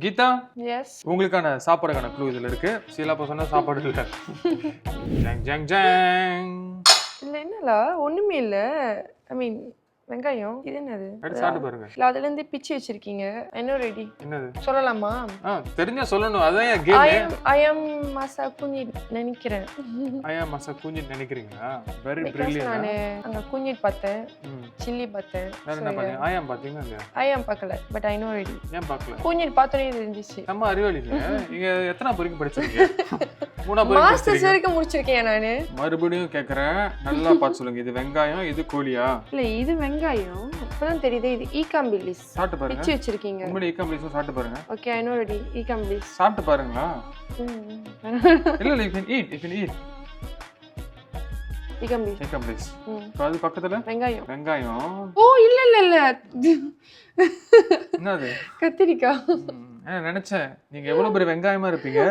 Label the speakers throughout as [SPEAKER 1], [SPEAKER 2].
[SPEAKER 1] Geetha,
[SPEAKER 2] S
[SPEAKER 1] உங்களுக்கான சாப்பாடுக்கான clue இதுல இருக்கு. சீலா சொன்னா சாப்பாடு இல்ல. ஜங் ஜங் ஜங்.
[SPEAKER 2] இல்ல என்னல ஒண்ணுமே இல்ல. ஐ மீன் வெங்காயம். இது என்னது?
[SPEAKER 1] எடுத்து சாப்பிட்டு பாருங்க.
[SPEAKER 2] இல்ல அதுல இருந்து பிச்சு வச்சிருக்கீங்க. என்ன ரெடி?
[SPEAKER 1] என்னது?
[SPEAKER 2] சொல்லலாமா?
[SPEAKER 1] தெரிஞ்சா சொல்லணும். அதான் கேம்.
[SPEAKER 2] I am மசகுனி நினைக்கிறேன்.
[SPEAKER 1] I am மசகுனி நினைக்கிறீங்களா? Very brilliant.
[SPEAKER 2] நான் அங்க குஞ்சிட் பார்த்தேன். சில்லி பார்த்தேன்.
[SPEAKER 1] நான் என்ன பண்ணேன்? I am பாத்தீங்களா?
[SPEAKER 2] I am பார்க்கல. But I know ready.
[SPEAKER 1] ஏன் பார்க்கல?
[SPEAKER 2] குஞ்சிட் பார்த்தனே தெரிஞ்சிச்சு.
[SPEAKER 1] நம்ம அறிவாளிங்க. நீங்க எத்தனை வரைக்கும் படிச்சிருக்கீங்க? மூணாவது வரைக்கும்
[SPEAKER 2] மாஸ்டர்ஸ் வரைக்கும் முடிச்சிருக்கேன் நானு.
[SPEAKER 1] மறுபடியும் கேக்குறேன். நல்லா பார்த்து சொல்லுங்க. இது வெங்காயம், இது கோழியா?
[SPEAKER 2] இல்ல இது வெங்காயம். இப்பதான் தெரியுது இது ஈகாம்பிலிஸ்.
[SPEAKER 1] சாப்பிட்டு பாருங்க.
[SPEAKER 2] பிச்சு வச்சிருக்கீங்க.
[SPEAKER 1] உண்மையிலே ஈகாம்பிலிஸ் சாப்பிட்டு பாருங்க.
[SPEAKER 2] Okay I know ready. ஈகாம்பிலிஸ்.
[SPEAKER 1] சாப்பிட்டு பாருங்களா? இல்ல you can eat. ஈகாம்பிலிஸ். அது பக்கத்துல வெங்காயம்.
[SPEAKER 2] ஓ இல்ல
[SPEAKER 1] என்னது?
[SPEAKER 2] கத்திரிக்காய்.
[SPEAKER 1] நினைச்சேன் நீங்க எவ்வளவு பெரிய வெங்காயமா இருப்பீங்க.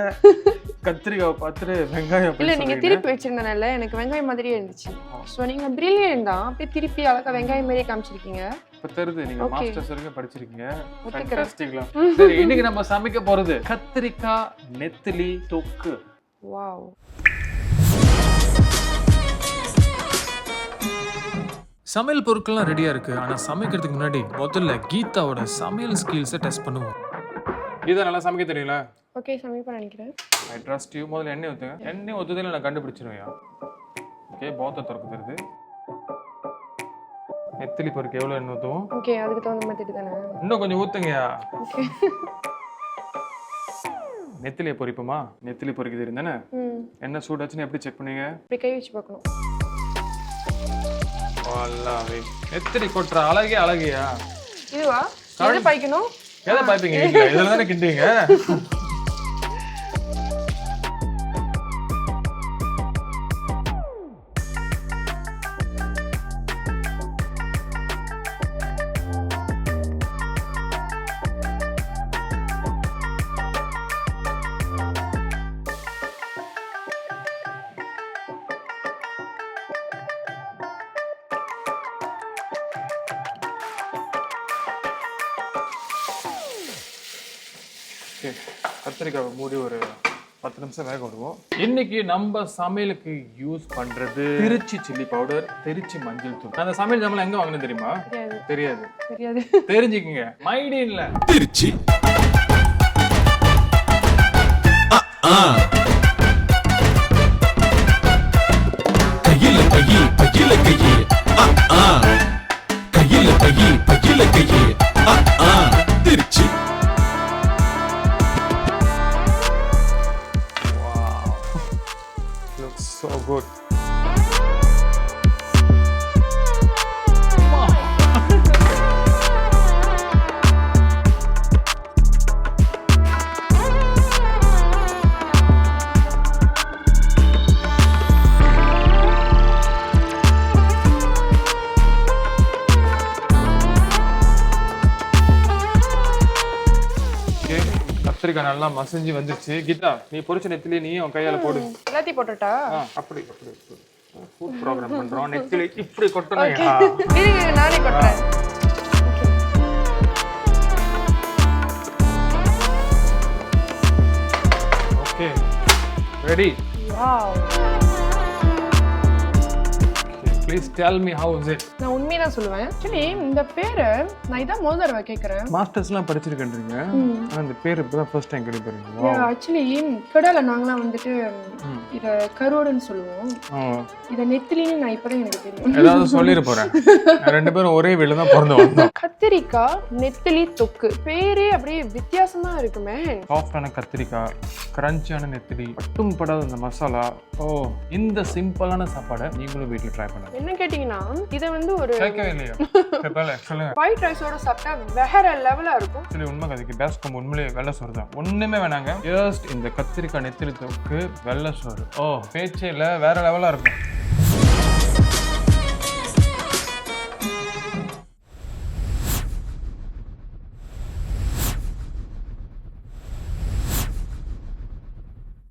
[SPEAKER 1] கத்திரிக்காவை பார்த்துட்டு வெங்காயம்
[SPEAKER 2] இல்ல நீங்க திருப்பி வச்சிருந்தனால எனக்கு வெங்காயம் மாதிரியே இருந்துச்சு. சோ நீங்க பிரில்லியன்ட் தான். அப்படியே திருப்பி அழகா வெங்காயம் மாதிரியே காமிச்சிருக்கீங்க.
[SPEAKER 1] இப்ப தெரியுது நீங்க மாஸ்டர்ஸ் வரைக்கும் படிச்சிருக்கீங்க. ஃபேண்டாஸ்டிக்லாம். சரி இன்னைக்கு நம்ம சமைக்க போறது கத்திரிக்காய் நெத்திலி தொக்கு.
[SPEAKER 2] வாவ்.
[SPEAKER 1] சமையல் பொருட்கள்லாம் ரெடியா இருக்கு. ஆனா சமைக்கிறதுக்கு முன்னாடி முதல்ல கீதாவோட சமையல் ஸ்கில்ஸை டெஸ்ட் பண்ணுவோம். கீதா நல்லா சமைக்க தெரியல?
[SPEAKER 2] ஓகே சமைப்பேன் நினைக்கிறேன்.
[SPEAKER 1] I trust you. முதல்ல எண்ணெய் ஊத்துங்க. எண்ணெய் ஊத்துதல நான் கண்டுபிடிச்சிருவேன். ஓகே பாத்த திறக்கு தெரியுது. நெத்திலி பொருக்கு எவ்வளவு எண்ணெய் ஊத்துவோம்?
[SPEAKER 2] ஓகே அதுக்கு தகுந்த மாதிரி தானே.
[SPEAKER 1] இன்னும் கொஞ்சம் ஊத்துங்கயா.
[SPEAKER 2] ஓகே
[SPEAKER 1] நெத்திலியை பொரிப்போமா? நெத்திலி பொரிக்கு தெரியும் தானே? என்ன சூடாச்சுன்னு எப்படி செக் பண்ணீங்க?
[SPEAKER 2] இப்படி கை வச்சு பார்க்கணும்.
[SPEAKER 1] வால்லாவே நெத்திலி கொட்டுற அழகே அழகியா.
[SPEAKER 2] இதுவா? எதை பாய்க்கணும்?
[SPEAKER 1] எதை பாய்ப்பீங்க? இதுல தானே கிண்டுவீங்க. கத்திரிக்காய் மூடி ஒரு 10 நிமிஷம் வேக விடுவோம். இன்னைக்கு நம்ம சமையலுக்கு யூஸ் பண்றது திருச்சி சில்லி பவுடர், திருச்சி மஞ்சள் தூள். அந்த சமையல் ஜாமான் எங்க வாங்கணும் தெரியுமா? தெரியாது. தெரிஞ்சுக்கங்க. மைடின்ல திருச்சி. திருச்சி. So good. கத்திரிக்காய் நல்லா மசிஞ்சு வந்துருச்சு. கீதா நீ பொரிச்ச நெத்திலி நீ உன் கையால போடு.
[SPEAKER 2] எல்லாத்தையும் போட்டுட்டா? அப்படி
[SPEAKER 1] ஃபுட் ப்ரோகிராம் பண்றோம். நெத்திலி இப்படி கொட்டணும்.
[SPEAKER 2] இருங்க நானே கொட்டுறேன்.
[SPEAKER 1] Okay ready.
[SPEAKER 2] Wow.
[SPEAKER 1] Please tell me how is it?
[SPEAKER 2] நான் உண்மையா தான் சொல்லுவேன். एक्चुअली இந்த பேரை நான் இதான் முதல் தடவை கேக்குறேன்.
[SPEAKER 1] மாஸ்டர்ஸ்லாம் படிச்சிருக்கேன்றீங்க. ஆனா இந்த பேர் இப்பதான் ஃபர்ஸ்ட் டைம் கேள்விப்படுறீங்க.
[SPEAKER 2] வாவ். एक्चुअली கடல நாங்கலாம் வந்துட்டு இத கரோடுன்னு சொல்லுவோம். இத நெத்திலின்னு நான் இப்பதான் எனக்கு தெரியும்.
[SPEAKER 1] ஏதாவது சொல்லிர போறேன். ரெண்டு பேரும் ஒரே வீட்ல தான் பிறந்து வந்தோம்.
[SPEAKER 2] கத்திரிக்காய் நெத்திலி தொக்கு. பேரே அப்படியே வித்தியாசமா இருக்குமே.
[SPEAKER 1] சாஃப்ட்டான கத்திரிக்காய், கிரன்ச்சியான நெத்திலி, பட்டும் படாத அந்த மசாலா. இந்த சிம்பிளான சாப்பாடை நீங்களும் வீட்ல ட்ரை பண்ணுங்க.
[SPEAKER 2] என்ன கேட்டீங்கன்னா இத வந்து ஒரு
[SPEAKER 1] கேட்கவே இல்லையா? சொல்லுங்க.
[SPEAKER 2] ஒயிட் ரைஸோட சாப்பிட்டா வேற லெவலா இருக்கும்.
[SPEAKER 1] சரி உண்மை கதைக்கு பேஸ்ட் உண்மையிலே வெள்ளை சோறு தான். ஒண்ணுமே வேணாங்க. ஜஸ்ட் இந்த கத்திரிக்காய் நெத்திலி தொக்கு வெள்ளை சோறு. பேச்சே இல்ல வேற லெவலா இருக்கும்.